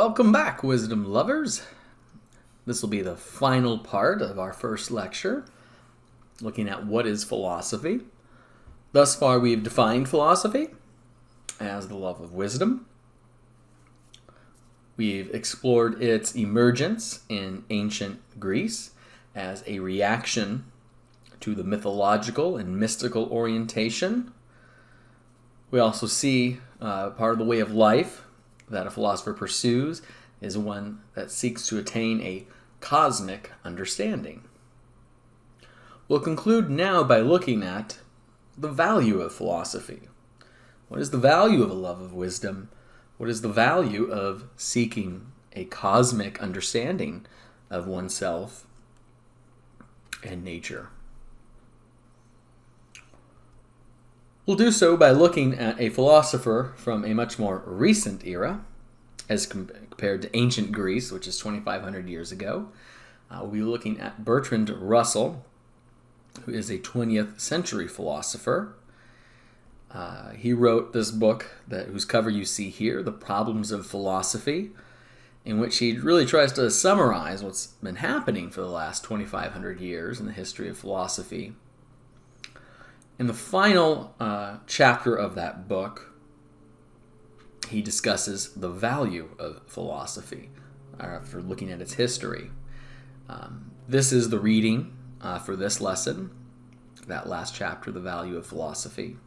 Welcome back, wisdom lovers. This will be the final part of our first lecture, looking at what is philosophy. Thus far, we've defined philosophy as the love of wisdom. We've explored its emergence in ancient Greece as a reaction to the mythological and mystical orientation. We also see part of the way of life that a philosopher pursues is one that seeks to attain a cosmic understanding. We'll conclude now by looking at the value of philosophy. What is the value of a love of wisdom? What is the value of seeking a cosmic understanding of oneself and nature? We'll do so by looking at a philosopher from a much more recent era as compared to ancient Greece, which is 2,500 years ago. We'll be looking at Bertrand Russell, who is a 20th century philosopher. He wrote this book whose cover you see here, The Problems of Philosophy, in which he really tries to summarize what's been happening for the last 2,500 years in the history of philosophy. In the final chapter of that book, he discusses the value of philosophy for looking at its history. This is the reading for this lesson, that last chapter, The Value of Philosophy.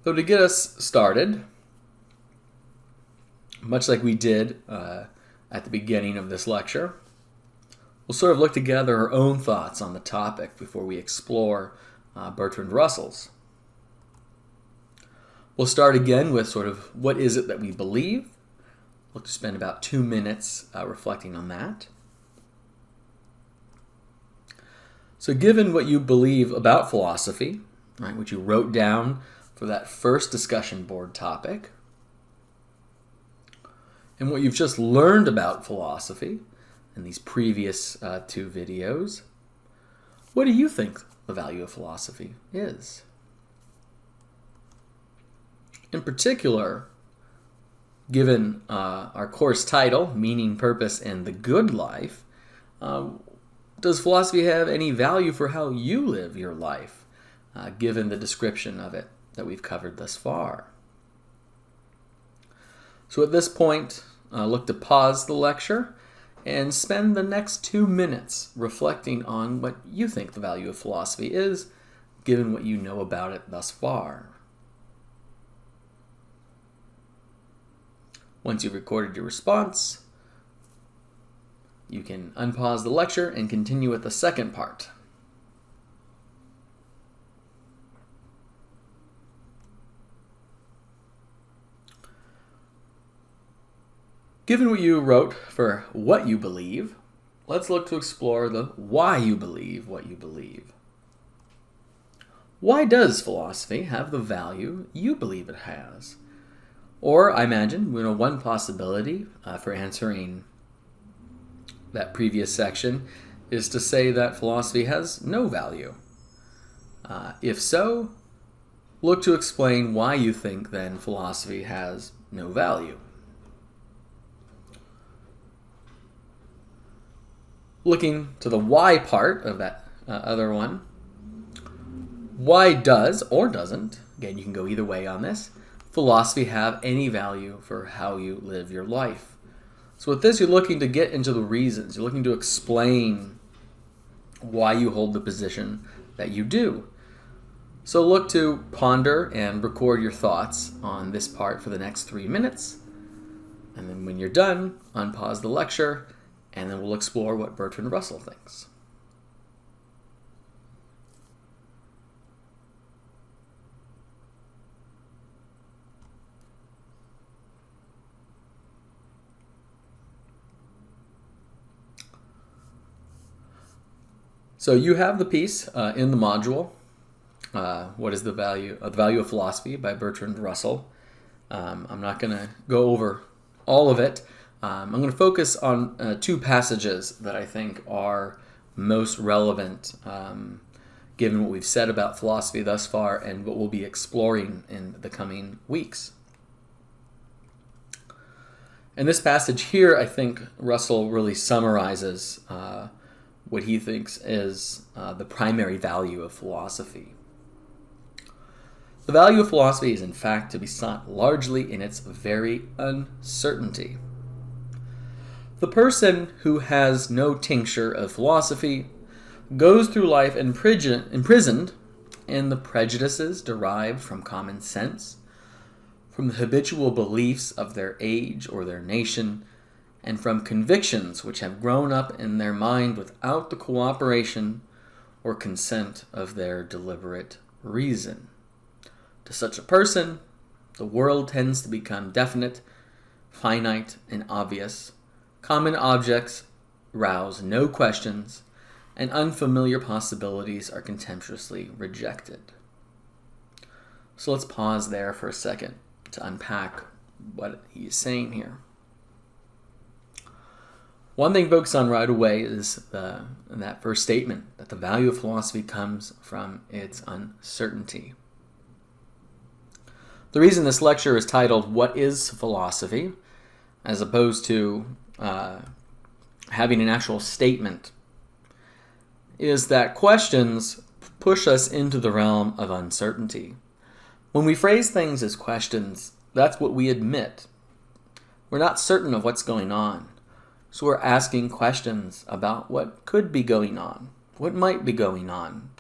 So to get us started, much like we did at the beginning of this lecture, we'll sort of look together our own thoughts on the topic before we explore Bertrand Russell's. We'll start again with sort of what is it that we believe. We'll spend about 2 minutes reflecting on that. So given what you believe about philosophy, right, what you wrote down for that first discussion board topic, and what you've just learned about philosophy in these previous 2 videos, what do you think the value of philosophy is? In particular, given our course title, Meaning, Purpose, and the Good Life, does philosophy have any value for how you live your life, given the description of it that we've covered thus far? So at this point, look to pause the lecture and spend the next 2 minutes reflecting on what you think the value of philosophy is, given what you know about it thus far. Once you've recorded your response, you can unpause the lecture and continue with the second part. Given what you wrote for what you believe, let's look to explore the why you believe what you believe. Why does philosophy have the value you believe it has? Or, I imagine, one possibility for answering that previous section is to say that philosophy has no value. If so, look to explain why you think then philosophy has no value. Looking to the why part of that other one, why does or doesn't, again you can go either way on this, philosophy have any value for how you live your life? So with this, you're looking to get into the reasons. You're looking to explain why you hold the position that you do. So look to ponder and record your thoughts on this part for the next 3 minutes. And then when you're done, unpause the lecture, and then we'll explore what Bertrand Russell thinks. So you have the piece in the module, what is the value of philosophy by Bertrand Russell. I'm not going to go over all of it. I'm going to focus on 2 passages that I think are most relevant given what we've said about philosophy thus far and what we'll be exploring in the coming weeks. In this passage here, I think Russell really summarizes what he thinks is the primary value of philosophy. The value of philosophy is in fact to be sought largely in its very uncertainty. The person who has no tincture of philosophy goes through life imprisoned in the prejudices derived from common sense, from the habitual beliefs of their age or their nation, and from convictions which have grown up in their mind without the cooperation or consent of their deliberate reason. To such a person, the world tends to become definite, finite, and obvious. Common objects rouse no questions, and unfamiliar possibilities are contemptuously rejected. So let's pause there for a second to unpack what he is saying here. One thing to focus on right away is that first statement, that the value of philosophy comes from its uncertainty. The reason this lecture is titled, "What is Philosophy?" as opposed to having an actual statement, is that questions push us into the realm of uncertainty. When we phrase things as questions, that's what we admit. We're not certain of what's going on, so we're asking questions about what could be going on, what might be going on.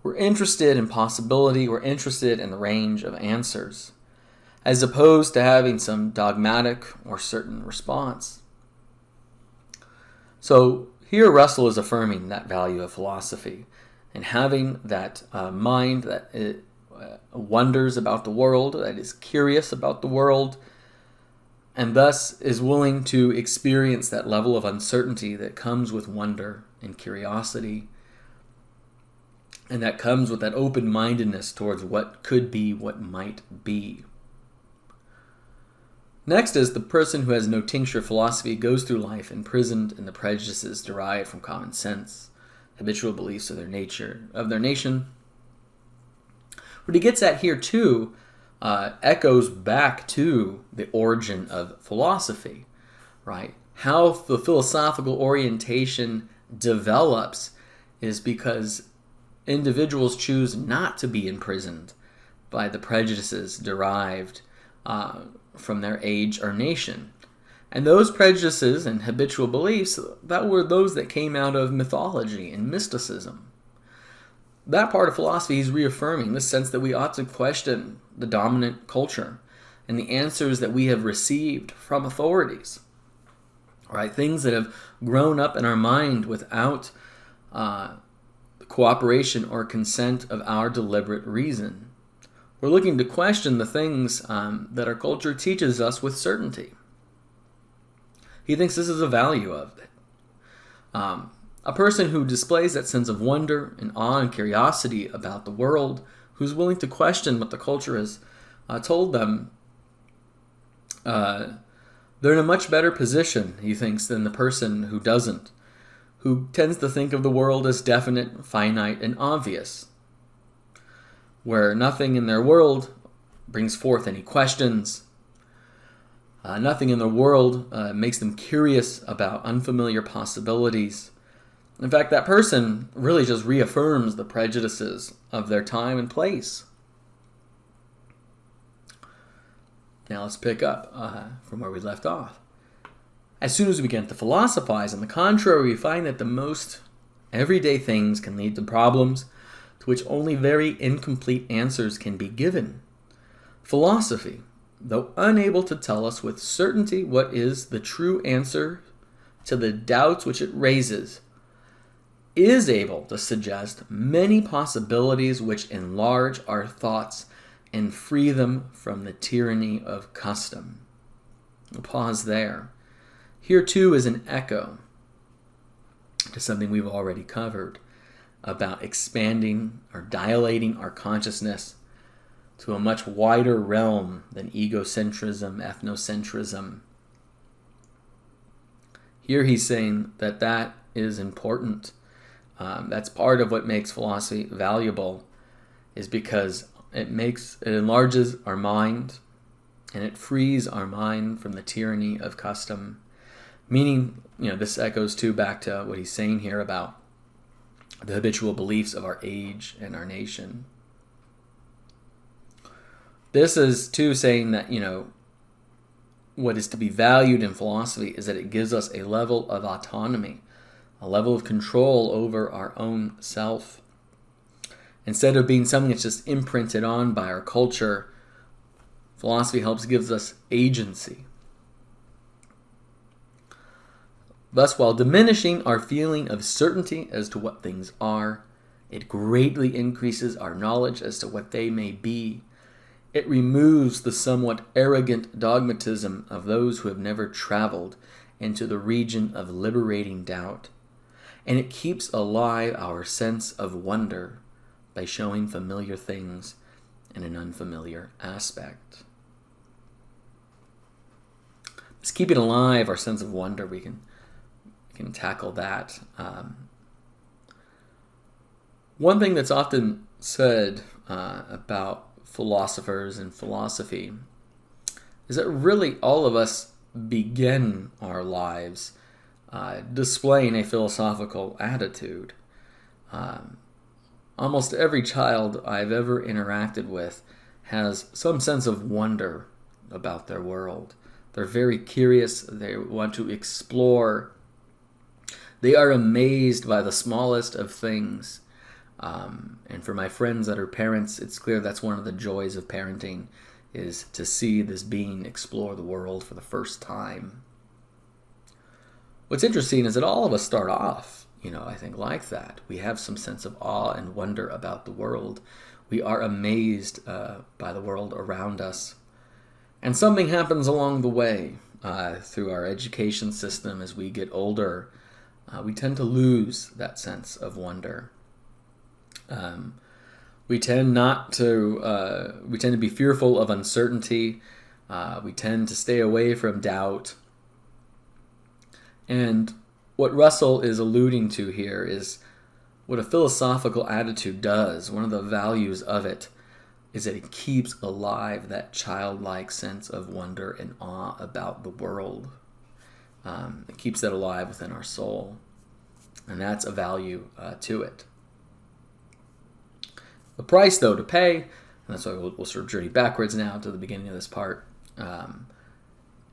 We're interested in possibility, we're interested in the range of answers, as opposed to having some dogmatic or certain response. So here Russell is affirming that value of philosophy and having that mind that wonders about the world, that is curious about the world, and thus is willing to experience that level of uncertainty that comes with wonder and curiosity, and that comes with that open-mindedness towards what could be, what might be. Next is the person who has no tincture of philosophy goes through life imprisoned in the prejudices derived from common sense, habitual beliefs of their nation. What he gets at here too echoes back to the origin of philosophy, right? How the philosophical orientation develops is because individuals choose not to be imprisoned by the prejudices derived from their age or nation. And those prejudices and habitual beliefs, that were those that came out of mythology and mysticism. That part of philosophy is reaffirming the sense that we ought to question the dominant culture and the answers that we have received from authorities, right? Things that have grown up in our mind without cooperation or consent of our deliberate reason. We're looking to question the things that our culture teaches us with certainty. He thinks this is a value of it. A person who displays that sense of wonder and awe and curiosity about the world, who's willing to question what the culture has told them, they're in a much better position, he thinks, than the person who doesn't, who tends to think of the world as definite, finite, and obvious, where nothing in their world brings forth any questions. Nothing in the world makes them curious about unfamiliar possibilities. In fact, that person really just reaffirms the prejudices of their time and place. Now let's pick up from where we left off. As soon as we begin to philosophize, on the contrary, we find that the most everyday things can lead to problems to which only very incomplete answers can be given. Philosophy, though unable to tell us with certainty what is the true answer to the doubts which it raises, is able to suggest many possibilities which enlarge our thoughts and free them from the tyranny of custom. We'll pause there. Here too is an echo to something we've already covered about expanding or dilating our consciousness to a much wider realm than egocentrism, ethnocentrism. Here he's saying that that is important That's part of what makes philosophy valuable, is because it enlarges our mind, and it frees our mind from the tyranny of custom. Meaning, this echoes too back to what he's saying here about the habitual beliefs of our age and our nation. This is too saying that, what is to be valued in philosophy is that it gives us a level of autonomy, a level of control over our own self. Instead of being something that's just imprinted on by our culture, philosophy gives us agency. Thus, while diminishing our feeling of certainty as to what things are, it greatly increases our knowledge as to what they may be. It removes the somewhat arrogant dogmatism of those who have never traveled into the region of liberating doubt, and it keeps alive our sense of wonder by showing familiar things in an unfamiliar aspect. Just keeping alive our sense of wonder, we can tackle that. One thing that's often said about philosophers and philosophy is that really all of us begin our lives displaying a philosophical attitude. Almost every child I've ever interacted with has some sense of wonder about their world. They're very curious. They want to explore. They are amazed by the smallest of things. And for my friends that are parents, it's clear that's one of the joys of parenting, is to see this being explore the world for the first time. What's interesting is that all of us start off, I think like that. We have some sense of awe and wonder about the world. We are amazed by the world around us. And something happens along the way through our education system as we get older. We tend to lose that sense of wonder. We tend to be fearful of uncertainty. We tend to stay away from doubt. And what Russell is alluding to here is what a philosophical attitude does. One of the values of it is that it keeps alive that childlike sense of wonder and awe about the world. It keeps that alive within our soul. And that's a value to it. The price, though, to pay, and that's why we'll sort of journey backwards now to the beginning of this part,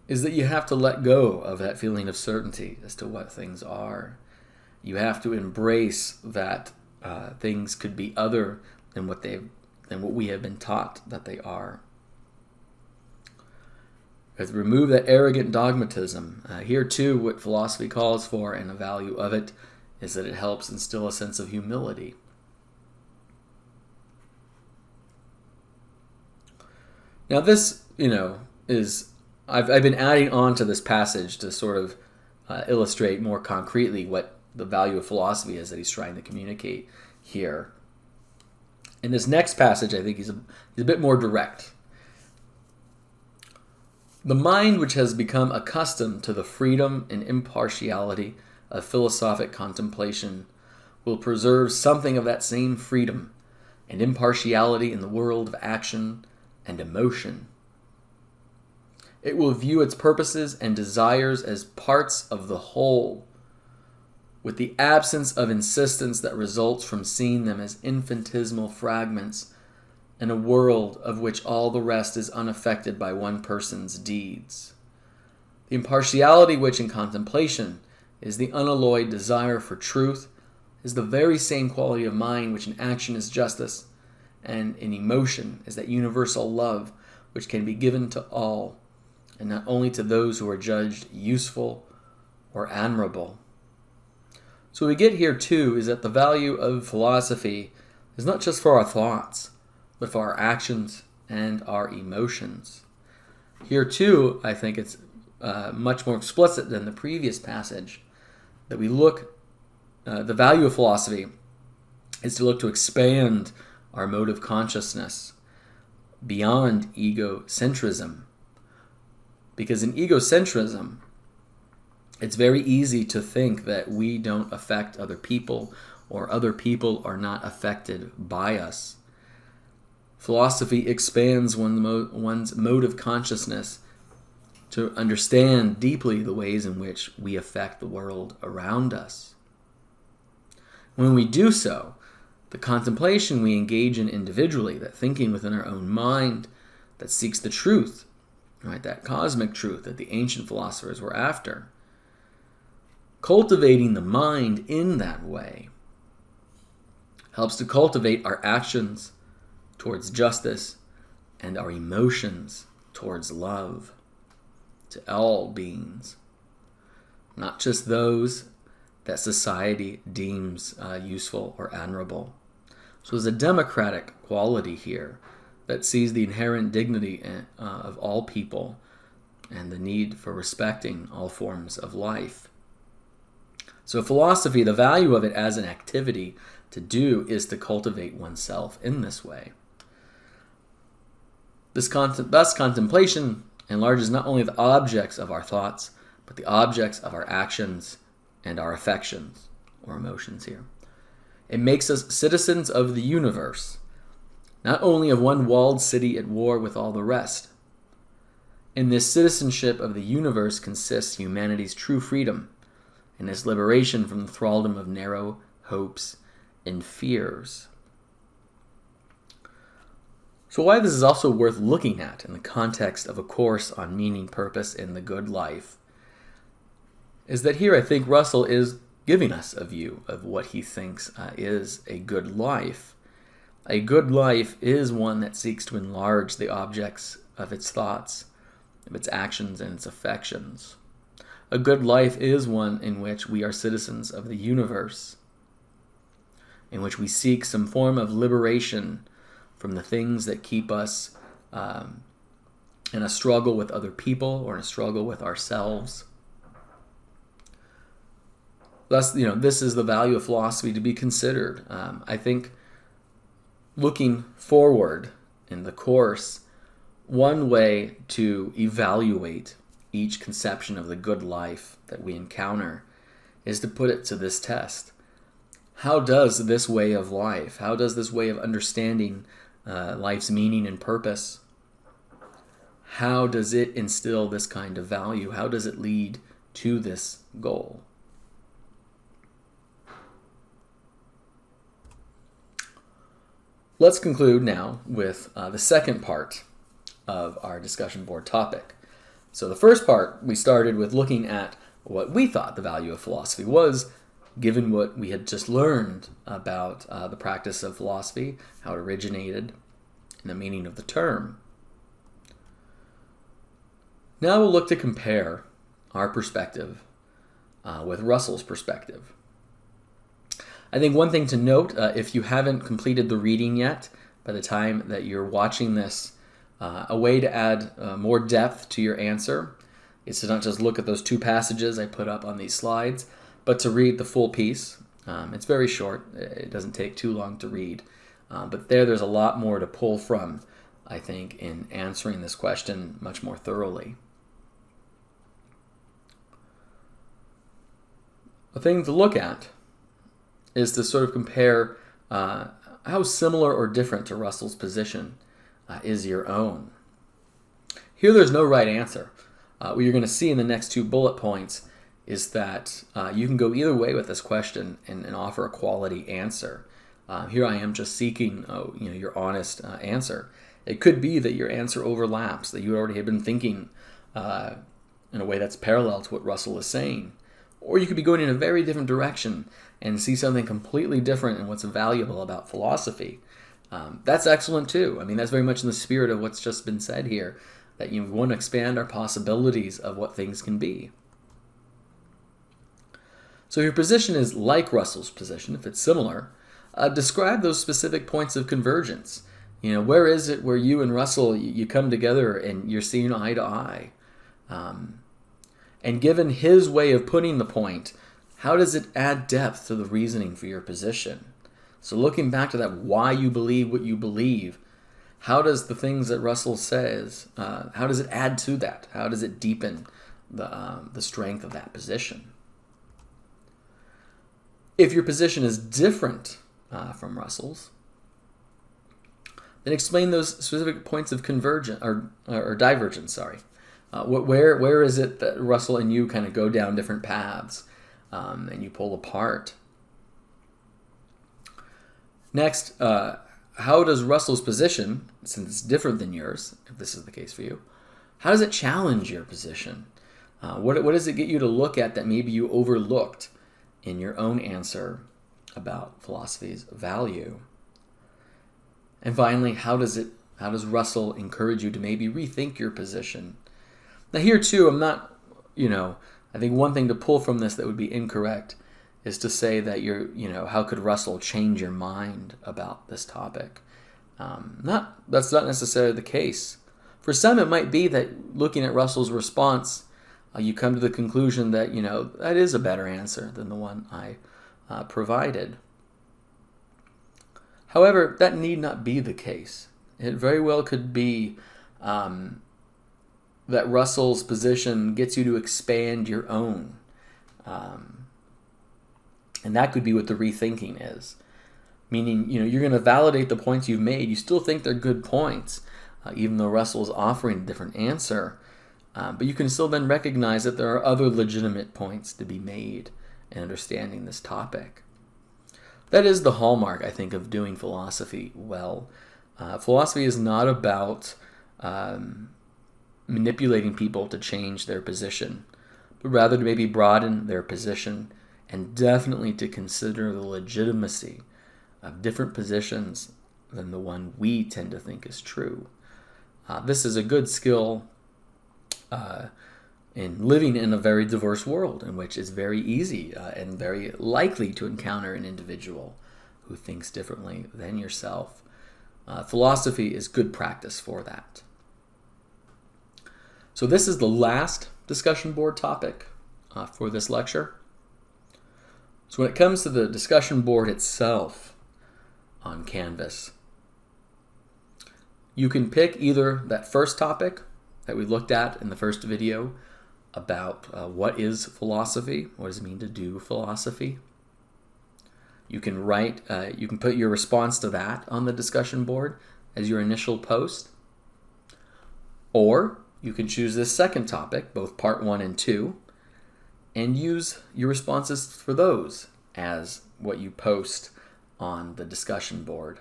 is that you have to let go of that feeling of certainty as to what things are. You have to embrace that things could be other than what we have been taught that they are. You have to remove that arrogant dogmatism. Here, too, what philosophy calls for, and a value of it, is that it helps instill a sense of humility. Now this, is, I've been adding on to this passage to sort of illustrate more concretely what the value of philosophy is that he's trying to communicate here. In this next passage, I think he's a bit more direct. The mind which has become accustomed to the freedom and impartiality of philosophic contemplation will preserve something of that same freedom and impartiality in the world of action and emotion. It will view its purposes and desires as parts of the whole, with the absence of insistence that results from seeing them as infinitesimal fragments in a world of which all the rest is unaffected by one person's deeds. The impartiality which in contemplation is the unalloyed desire for truth is the very same quality of mind which in action is justice, and in emotion is that universal love which can be given to all, and not only to those who are judged useful or admirable. So what we get here too is that the value of philosophy is not just for our thoughts, but for our actions and our emotions. Here too, I think it's much more explicit than the previous passage, that we look, the value of philosophy is to look to expand our mode of consciousness beyond egocentrism. Because in egocentrism, it's very easy to think that we don't affect other people or other people are not affected by us. Philosophy expands one's mode of consciousness to understand deeply the ways in which we affect the world around us. When we do so, the contemplation we engage in individually, that thinking within our own mind that seeks the truth, right, that cosmic truth that the ancient philosophers were after, cultivating the mind in that way helps to cultivate our actions towards justice and our emotions towards love to all beings, not just those that society deems useful or admirable. So there's a democratic quality here that sees the inherent dignity of all people and the need for respecting all forms of life. So philosophy, the value of it as an activity to do is to cultivate oneself in this way. Thus, contemplation enlarges not only the objects of our thoughts, but the objects of our actions and our affections, or emotions here. It makes us citizens of the universe, not only of one walled city at war with all the rest. In this citizenship of the universe consists humanity's true freedom and its liberation from the thraldom of narrow hopes and fears. So why this is also worth looking at in the context of a course on meaning, purpose, and the good life is that here I think Russell is giving us a view of what he thinks is a good life. A good life is one that seeks to enlarge the objects of its thoughts, of its actions, and its affections. A good life is one in which we are citizens of the universe, in which we seek some form of liberation from the things that keep us in a struggle with other people or in a struggle with ourselves. Thus, this is the value of philosophy to be considered. I think looking forward in the course, one way to evaluate each conception of the good life that we encounter is to put it to this test. How does this way of life, how does this way of understanding life's meaning and purpose, how does it instill this kind of value? How does it lead to this goal? Let's conclude now with the second part of our discussion board topic. So the first part, we started with looking at what we thought the value of philosophy was, given what we had just learned about the practice of philosophy, how it originated, and the meaning of the term. Now we'll look to compare our perspective with Russell's perspective. I think one thing to note, if you haven't completed the reading yet, by the time that you're watching this, a way to add more depth to your answer is to not just look at those two passages I put up on these slides, but to read the full piece. It's very short. It doesn't take too long to read. But there's a lot more to pull from, I think, in answering this question much more thoroughly. A thing to look at is to sort of compare how similar or different to Russell's position is your own. Here there's no right answer. What you're going to see in the next two bullet points is that you can go either way with this question and offer a quality answer. Here I am just seeking your honest answer. It could be that your answer overlaps, that you already have been thinking in a way that's parallel to what Russell is saying. Or you could be going in a very different direction and see something completely different in what's valuable about philosophy. That's excellent too. I mean, that's very much in the spirit of what's just been said here, that you want to expand our possibilities of what things can be. So if your position is like Russell's position, if it's similar, describe those specific points of convergence. Where is it where you and Russell, you come together and you're seeing eye to eye? And given his way of putting the point, how does it add depth to the reasoning for your position? So looking back to that, why you believe what you believe, how does the things that Russell says, how does it add to that? How does it deepen the strength of that position? If your position is different from Russell's, then explain those specific points of convergence or divergence. Sorry, where is it that Russell and you kind of go down different paths and you pull apart? Next, how does Russell's position, since it's different than yours, if this is the case for you, how does it challenge your position? What does it get you to look at that maybe you overlooked in your own answer about philosophy's value? And finally, how does Russell encourage you to maybe rethink your position? Now here too, I'm not, I think one thing to pull from this that would be incorrect is to say that how could Russell change your mind about this topic? That's not necessarily the case. For some, it might be that looking at Russell's response, you come to the conclusion that, that is a better answer than the one I provided. However, that need not be the case. It very well could be that Russell's position gets you to expand your own. And that could be what the rethinking is. Meaning, you're going to validate the points you've made. You still think they're good points, even though Russell's offering a different answer. But you can still then recognize that there are other legitimate points to be made in understanding this topic. That is the hallmark, I think, of doing philosophy well. Philosophy is not about manipulating people to change their position, but rather to maybe broaden their position and definitely to consider the legitimacy of different positions than the one we tend to think is true. This is a good skill in living in a very diverse world in which it's very easy and very likely to encounter an individual who thinks differently than yourself. Philosophy is good practice for that. So this is the last discussion board topic for this lecture. So when it comes to the discussion board itself on Canvas, you can pick either that first topic that we looked at in the first video about what is philosophy, what does it mean to do philosophy. You can you can put your response to that on the discussion board as your initial post. Or you can choose this second topic, both part 1 and 2, and use your responses for those as what you post on the discussion board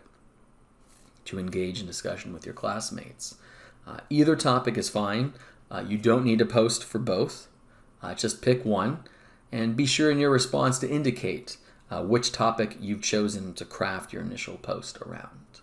to engage in discussion with your classmates. Either topic is fine. You don't need to post for both. Just pick one and be sure in your response to indicate which topic you've chosen to craft your initial post around.